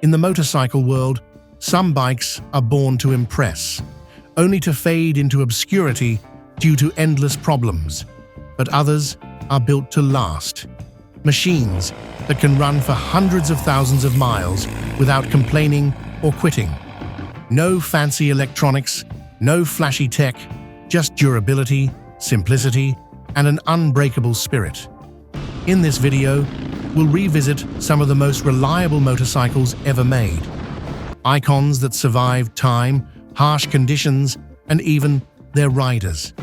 In the motorcycle world, some bikes are born to impress, only to fade into obscurity due to endless problems. But others are built to last. Machines that can run for hundreds of thousands of miles without complaining or quitting. No fancy electronics, no flashy tech, just durability, simplicity, and an unbreakable spirit. In this video, we'll revisit some of the most reliable motorcycles ever made. Icons that survived time, harsh conditions, and even their riders.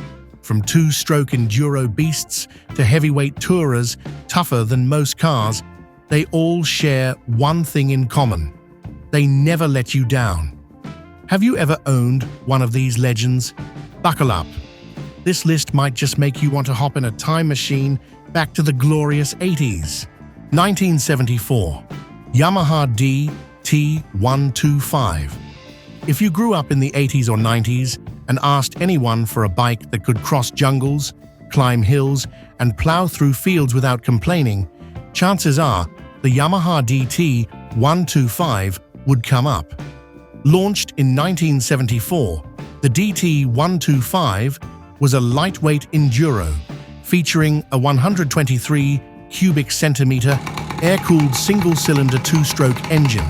From two-stroke enduro beasts to heavyweight tourers tougher than most cars, they all share one thing in common. They never let you down. Have you ever owned one of these legends? Buckle up. This list might just make you want to hop in a time machine back to the glorious 80s. 1974. Yamaha DT125. If you grew up in the 80s or 90s and asked anyone for a bike that could cross jungles, climb hills, and plow through fields without complaining, chances are the Yamaha DT125 would come up. Launched in 1974, the DT125 was a lightweight enduro featuring a 123 cubic centimeter air-cooled single-cylinder two-stroke engine.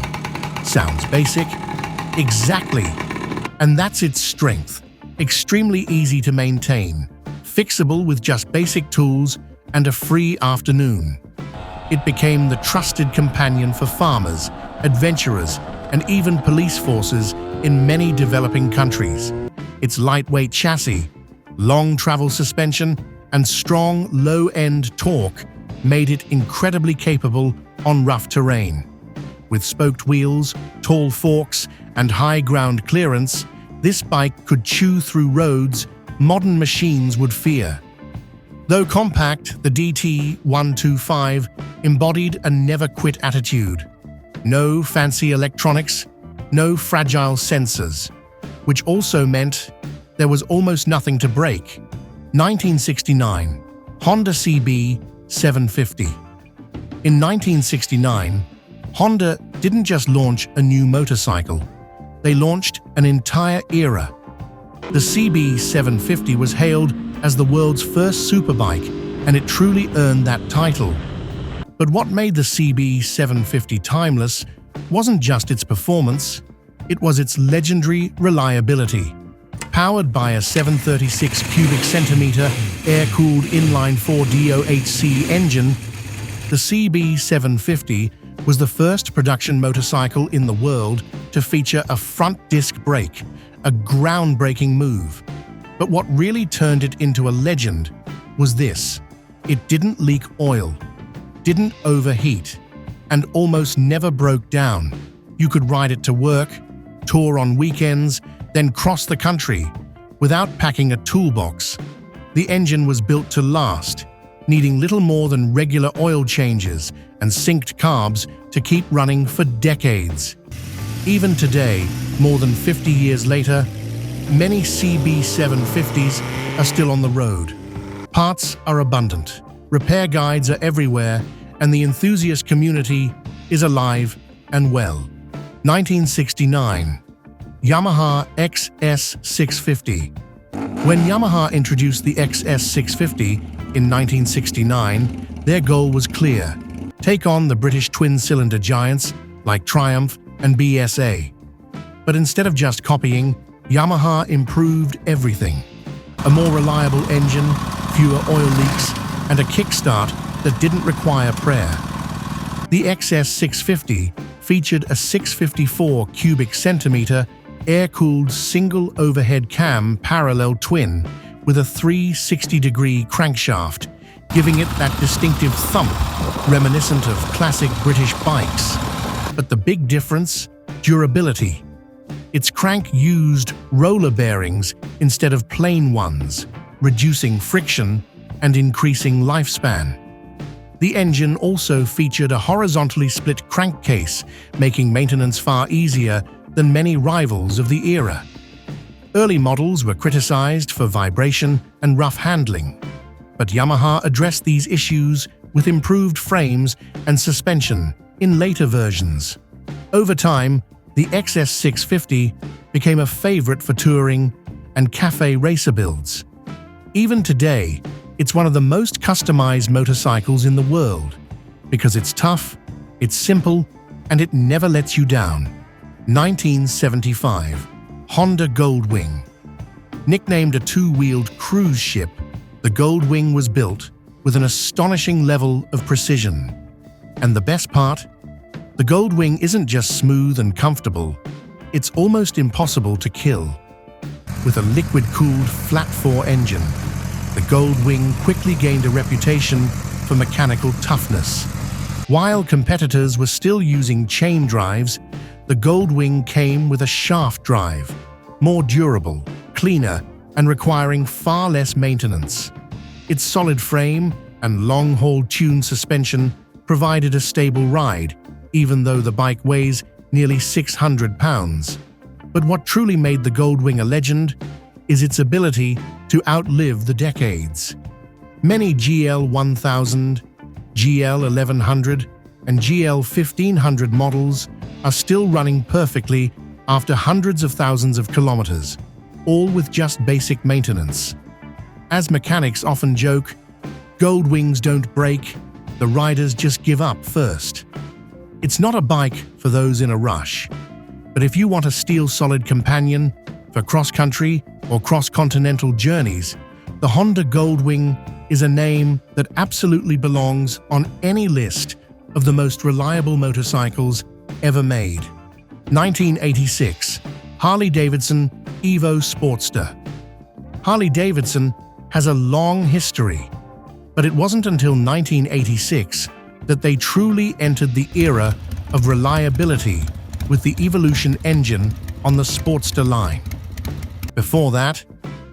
Sounds basic? Exactly. And that's its strength. Extremely easy to maintain, fixable with just basic tools and a free afternoon. It became the trusted companion for farmers, adventurers, and even police forces in many developing countries. Its lightweight chassis, long travel suspension, and strong low-end torque made it incredibly capable on rough terrain. With spoked wheels, tall forks, and high ground clearance, this bike could chew through roads modern machines would fear. Though compact, the DT125 embodied a never-quit attitude. No fancy electronics, no fragile sensors, which also meant there was almost nothing to break. 1969. Honda CB750. In 1969, Honda didn't just launch a new motorcycle, they launched an entire era. The CB750 was hailed as the world's first superbike, and it truly earned that title. But what made the CB750 timeless wasn't just its performance, it was its legendary reliability. Powered by a 736 cubic centimeter air-cooled inline-4 DOHC engine, the CB750 was the first production motorcycle in the world to feature a front disc brake, a groundbreaking move. But what really turned it into a legend was this: it didn't leak oil, didn't overheat, and almost never broke down. You could ride it to work, tour on weekends, then cross the country without packing a toolbox. The engine was built to last, needing little more than regular oil changes and synced carbs to keep running for decades. Even today, more than 50 years later, many CB750s are still on the road. Parts are abundant, repair guides are everywhere, and the enthusiast community is alive and well. 1969. Yamaha XS650. When Yamaha introduced the XS650 in 1969, their goal was clear: take on the British twin-cylinder giants like Triumph and BSA. But instead of just copying, Yamaha improved everything. A more reliable engine, fewer oil leaks, and a kickstart that didn't require prayer. The XS650 featured a 654 cubic centimeter air-cooled single overhead cam parallel twin with a 360-degree crankshaft, giving it that distinctive thump reminiscent of classic British bikes. But the big difference? Durability. Its crank used roller bearings instead of plain ones, reducing friction and increasing lifespan. The engine also featured a horizontally split crankcase, making maintenance far easier than many rivals of the era. Early models were criticized for vibration and rough handling, but Yamaha addressed these issues with improved frames and suspension in later versions. Over time, the XS650 became a favorite for touring and cafe racer builds. Even today, it's one of the most customized motorcycles in the world because it's tough, it's simple, and it never lets you down. 1975, Honda Goldwing. Nicknamed a two-wheeled cruise ship, the Goldwing was built with an astonishing level of precision. And the best part? The Goldwing isn't just smooth and comfortable, it's almost impossible to kill. With a liquid-cooled flat-4 engine, the Goldwing quickly gained a reputation for mechanical toughness. While competitors were still using chain drives, the Goldwing came with a shaft drive, more durable, cleaner, and requiring far less maintenance. Its solid frame and long-haul tuned suspension provided a stable ride, even though the bike weighs nearly 600 pounds. But what truly made the Goldwing a legend is its ability to outlive the decades. Many GL 1000, GL 1100, and GL 1500 models are still running perfectly after hundreds of thousands of kilometers, all with just basic maintenance. As mechanics often joke, Goldwings don't break, the riders just give up first. It's not a bike for those in a rush, but if you want a steel-solid companion for cross-country or cross-continental journeys, the Honda Goldwing is a name that absolutely belongs on any list of the most reliable motorcycles ever made. 1986, Harley-Davidson Evo Sportster. Harley-Davidson has a long history, but it wasn't until 1986 that they truly entered the era of reliability with the Evolution engine on the Sportster line. Before that,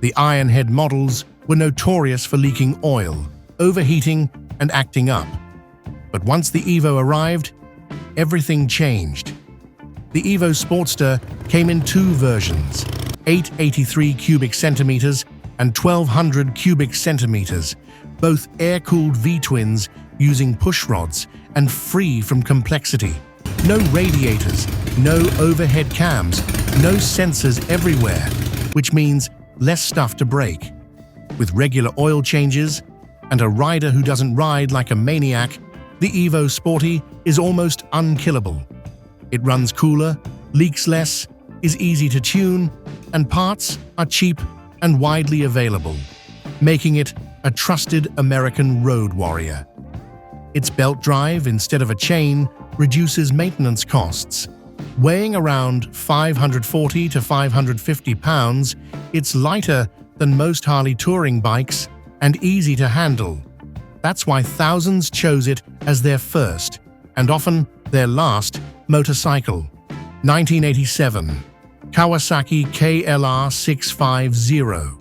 the Ironhead models were notorious for leaking oil, overheating, and acting up. But once the Evo arrived, everything changed. The Evo Sportster came in two versions, 883 cubic centimeters and 1200 cubic centimeters, both air-cooled V-twins using pushrods and free from complexity. No radiators, no overhead cams, no sensors everywhere, which means less stuff to break. With regular oil changes and a rider who doesn't ride like a maniac, the Evo Sporty is almost unkillable. It runs cooler, leaks less, is easy to tune, and parts are cheap and widely available, making it a trusted American road warrior. Its belt drive instead of a chain reduces maintenance costs. Weighing around 540 to 550 pounds, it's lighter than most Harley touring bikes and easy to handle. That's why thousands chose it as their first, and often their last, motorcycle. 1987, Kawasaki KLR650.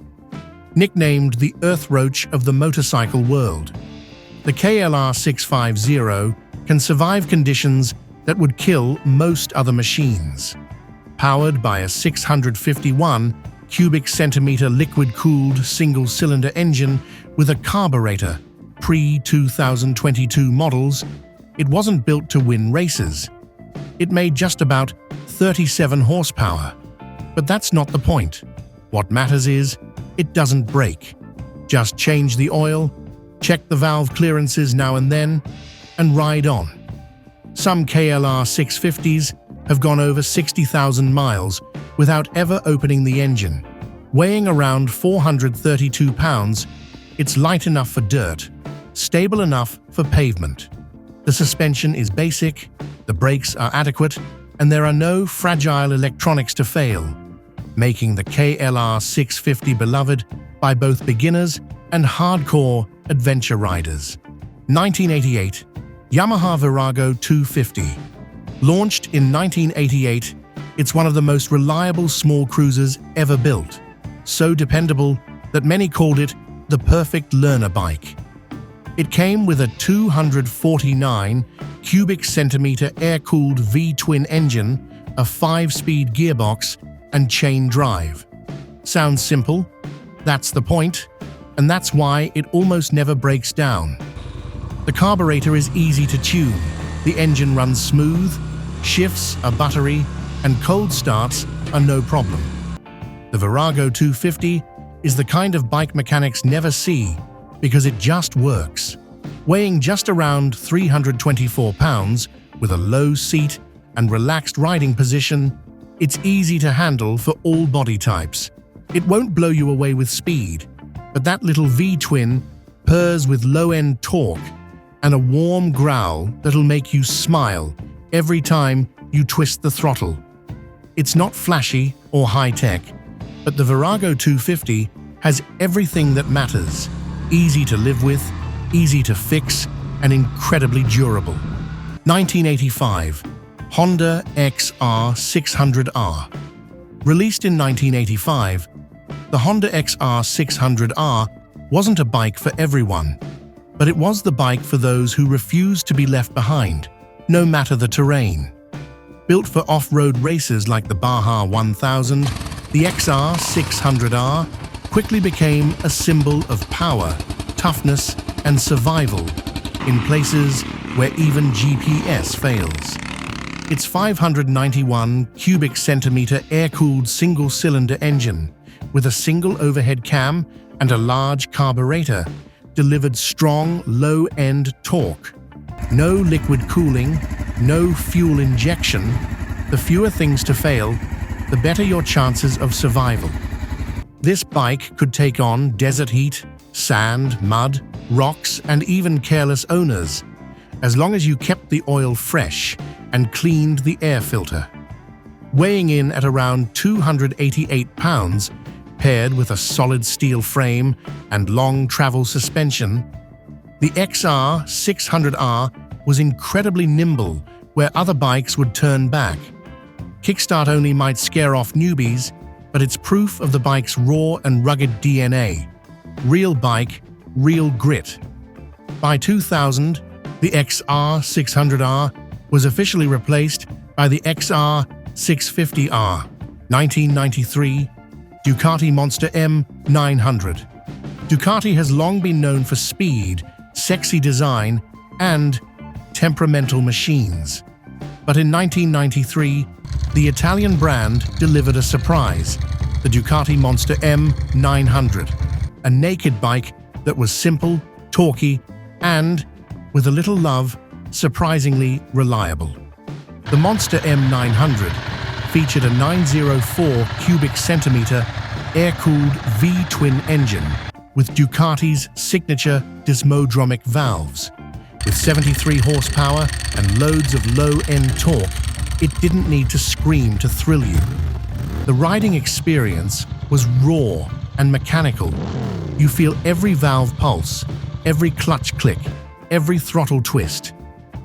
Nicknamed the Earth Roach of the motorcycle world, the KLR650 can survive conditions that would kill most other machines. Powered by a 651 cubic centimeter liquid-cooled single-cylinder engine with a carburetor, pre-2022 models, it wasn't built to win races. It made just about 37 horsepower. But that's not the point. What matters is, it doesn't break. Just change the oil, check the valve clearances now and then, and ride on. Some KLR 650s have gone over 60,000 miles without ever opening the engine. Weighing around 432 pounds, it's light enough for dirt, stable enough for pavement. The suspension is basic, the brakes are adequate, and there are no fragile electronics to fail, making the KLR 650 beloved by both beginners and hardcore adventure riders. 1988, Yamaha Verago 250. Launched in 1988, it's one of the most reliable small cruisers ever built, so dependable that many called it the perfect learner bike. It came with a 249 cubic centimeter air-cooled V-twin engine, a 5-speed gearbox, and chain drive. Sounds simple? That's the point, and that's why it almost never breaks down. The carburetor is easy to tune, the engine runs smooth, Shifts are buttery, and cold starts are no problem. The Verago 250 is the kind of bike mechanics never see because it just works. Weighing just around 324 pounds with a low seat and relaxed riding position, it's easy to handle for all body types. It won't blow you away with speed, but that little V-twin purrs with low-end torque and a warm growl that'll make you smile every time you twist the throttle. It's not flashy or high-tech, but the Verago 250 has everything that matters: easy to live with, easy to fix, and incredibly durable. 1985 Honda XR650R. Released in 1985, the Honda XR650R wasn't a bike for everyone, but it was the bike for those who refused to be left behind, no matter the terrain. Built for off-road races like the Baja 1000, the XR650R quickly became a symbol of power, toughness, and survival in places where even GPS fails. Its 591 cubic centimeter air-cooled single-cylinder engine with a single overhead cam and a large carburetor delivered strong, low-end torque. No liquid cooling, no fuel injection. The fewer things to fail, the better your chances of survival. This bike could take on desert heat, sand, mud, rocks, and even careless owners, as long as you kept the oil fresh and cleaned the air filter. Weighing in at around 288 pounds, paired with a solid steel frame and long travel suspension, the XR650R was incredibly nimble where other bikes would turn back. Kickstart only might scare off newbies, but it's proof of the bike's raw and rugged DNA. Real bike, real grit. By 2000, the XR650R was officially replaced by the XR650R. 1993, Ducati Monster M900. Ducati has long been known for speed, sexy design, and temperamental machines. But in 1993, the Italian brand delivered a surprise: the Ducati Monster M900, a naked bike that was simple, torquey, and, with a little love, surprisingly reliable. The Monster M900 featured a 904 cubic centimeter air-cooled V-twin engine with Ducati's signature dismodromic valves. With 73 horsepower and loads of low-end torque, it didn't need to scream to thrill you. The riding experience was raw and mechanical. You feel every valve pulse, every clutch click, every throttle twist.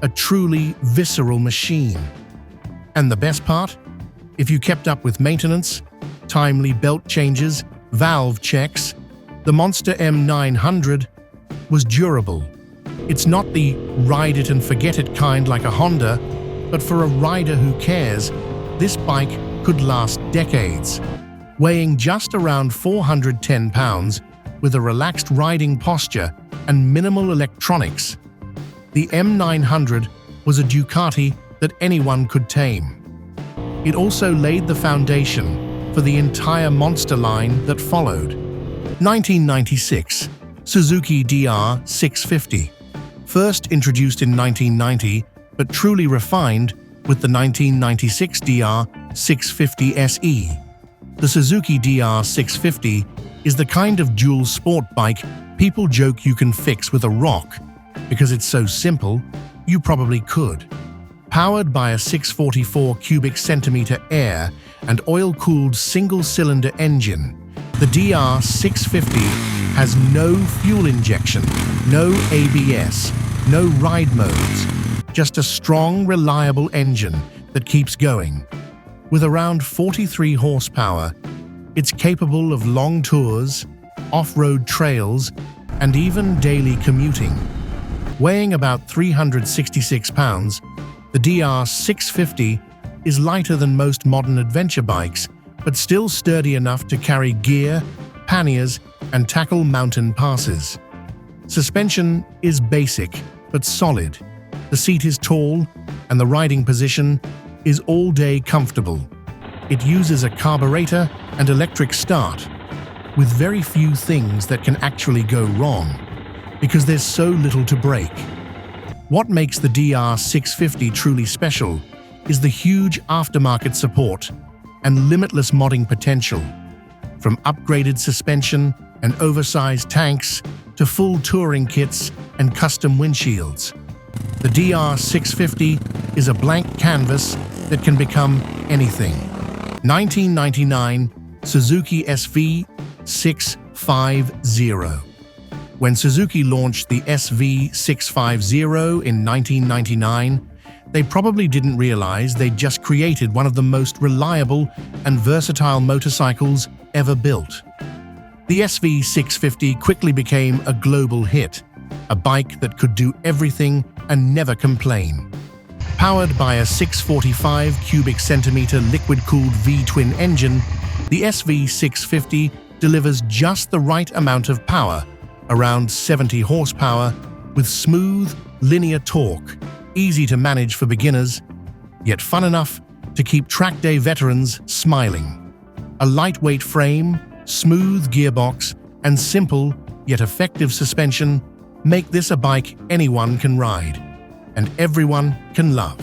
A truly visceral machine. And the best part? If you kept up with maintenance, timely belt changes, valve checks, the Monster M900 was durable. It's not the ride-it-and-forget-it kind like a Honda, but for a rider who cares, this bike could last decades. Weighing just around 410 pounds, with a relaxed riding posture and minimal electronics, the M900 was a Ducati that anyone could tame. It also laid the foundation for the entire monster line that followed. 1996, Suzuki DR650. First introduced in 1990, but truly refined with the 1996 DR650 SE. The Suzuki DR650 is the kind of dual sport bike people joke you can fix with a rock. Because it's so simple, you probably could. Powered by a 644 cubic centimeter air and oil-cooled single-cylinder engine, the DR650 has no fuel injection, no ABS, no ride modes, just a strong, reliable engine that keeps going. With around 43 horsepower, it's capable of long tours, off-road trails, and even daily commuting. Weighing about 366 pounds, the DR650 is lighter than most modern adventure bikes, but still sturdy enough to carry gear, panniers, and tackle mountain passes. Suspension is basic, but solid. The seat is tall, and the riding position is all-day comfortable. It uses a carburetor and electric start, with very few things that can actually go wrong, because there's so little to break. What makes the DR650 truly special is the huge aftermarket support and limitless modding potential. From upgraded suspension and oversized tanks to full touring kits and custom windshields, the DR650 is a blank canvas that can become anything. 1999 Suzuki SV650. When Suzuki launched the SV650 in 1999, they probably didn't realize they'd just created one of the most reliable and versatile motorcycles ever built. The SV650 quickly became a global hit, a bike that could do everything and never complain. Powered by a 645 cubic centimeter liquid-cooled V-twin engine, the SV650 delivers just the right amount of power, around 70 horsepower, with smooth, linear torque, easy to manage for beginners, yet fun enough to keep track day veterans smiling. A lightweight frame, smooth gearbox, and simple yet effective suspension make this a bike anyone can ride, and everyone can love.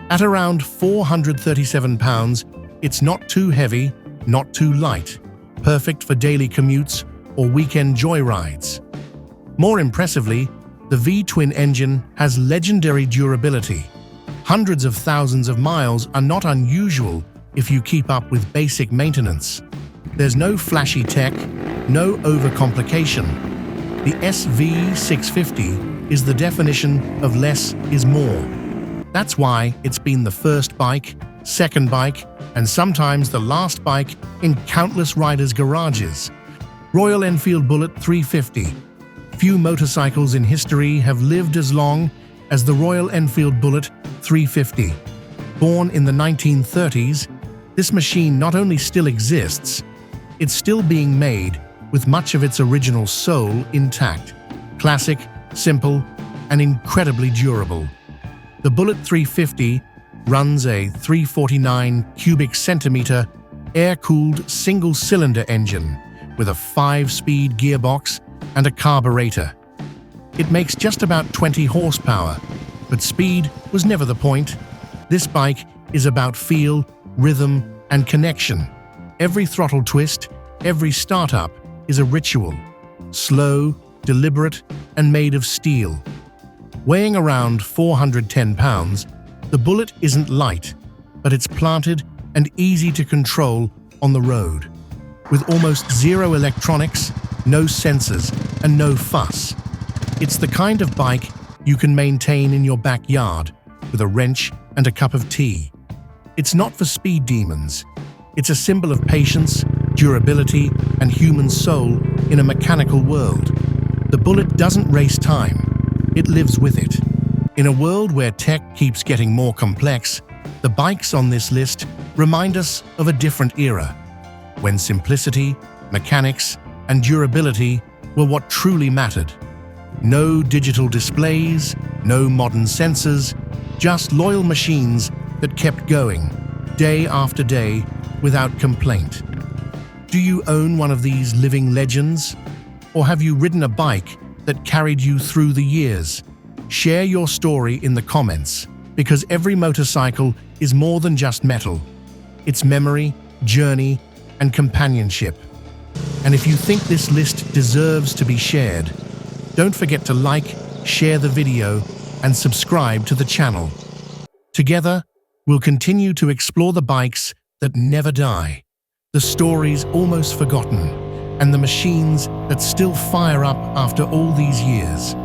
At around 437 pounds, it's not too heavy, not too light, perfect for daily commutes or weekend joyrides. More impressively, the V-twin engine has legendary durability. Hundreds of thousands of miles are not unusual if you keep up with basic maintenance. There's no flashy tech, no overcomplication. The SV650 is the definition of less is more. That's why it's been the first bike, second bike, and sometimes the last bike in countless riders' garages. Royal Enfield Bullet 350. Few motorcycles in history have lived as long as the Royal Enfield Bullet 350. Born in the 1930s, this machine not only still exists, it's still being made with much of its original soul intact. Classic, simple, and incredibly durable. The Bullet 350 runs a 349 cubic centimeter air-cooled single-cylinder engine with a 5-speed gearbox and a carburetor. It makes just about 20 horsepower, but speed was never the point. This bike is about feel, rhythm, and connection. Every throttle twist, every startup is a ritual. Slow, deliberate, and made of steel. Weighing around 410 pounds, the Bullet isn't light, but it's planted and easy to control on the road. With almost zero electronics, no sensors, and no fuss. It's the kind of bike you can maintain in your backyard with a wrench and a cup of tea. It's not for speed demons. It's a symbol of patience, durability, and human soul in a mechanical world. The Bullet doesn't race time. It lives with it. In a world where tech keeps getting more complex, the bikes on this list remind us of a different era, when simplicity, mechanics, and durability were what truly mattered. No digital displays, no modern sensors, just loyal machines that kept going, day after day, without complaint. Do you own one of these living legends? Or have you ridden a bike that carried you through the years? Share your story in the comments, because every motorcycle is more than just metal. It's memory, journey, and companionship. And if you think this list deserves to be shared, don't forget to like, share the video, and subscribe to the channel. Together, we'll continue to explore the bikes that never die, the stories almost forgotten, and the machines that still fire up after all these years.